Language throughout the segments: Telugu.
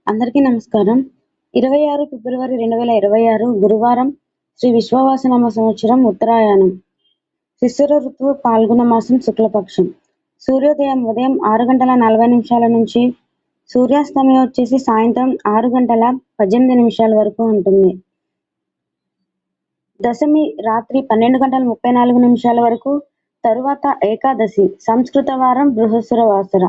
అందరికీ నమస్కారం. 26 ఫిబ్రవరి 2026 గురువారం శ్రీ విశ్వవాసనామ సంవత్సరం ఉత్తరాయణం. శిశిర ఋతువు పాల్గొన మాసం శుక్లపక్షం. సూర్యోదయం ఉదయం 6:40 నుంచి సూర్యాస్తమయం వచ్చేసి సాయంత్రం 6:18 వరకు ఉంటుంది. దశమి రాత్రి 12:34 వరకు. తరువాత ఏకాదశి. సంస్కృత వారం బృహస్పతి వాసర.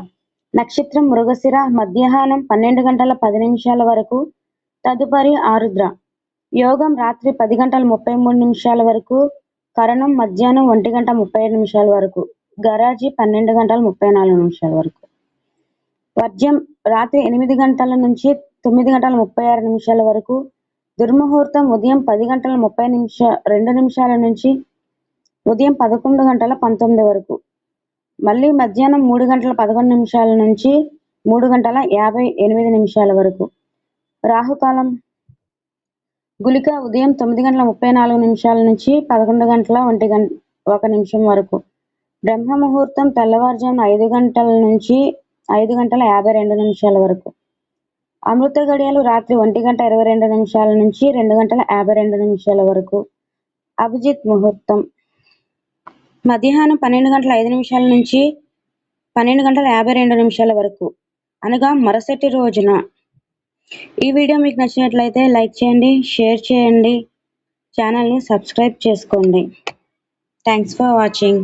నక్షత్రం మృగశిర. మధ్యాహ్నం 12:10 వరకు. తదుపరి ఆరుద్ర. యోగం రాత్రి 10:33 వరకు. కరణం మధ్యాహ్నం 1:37 వరకు. గరాజి 12:34 వరకు. వర్జ్యం రాత్రి 8 నుంచి 9:36 వరకు. దుర్ముహూర్తం ఉదయం 10:32 నుంచి ఉదయం 11:19 వరకు. మళ్ళీ మధ్యాహ్నం 3:11 నుంచి 3:58 వరకు. రాహుకాలం గుళిక ఉదయం 9:34 నుంచి 11:01 వరకు. బ్రహ్మ ముహూర్తం తెల్లవారుజామున 5 గంటల నుంచి 5:52 వరకు. అమృత గడియలు రాత్రి 1:22 నుంచి 2:52 వరకు. అభిజిత్ ముహూర్తం మధ్యాహ్నం 12:05 నుంచి 12:52 వరకు, అనగా మరుసటి రోజున. ఈ వీడియో మీకు నచ్చినట్లయితే లైక్ చేయండి, షేర్ చేయండి, ఛానల్ని సబ్స్క్రైబ్ చేసుకోండి. Thanks for watching.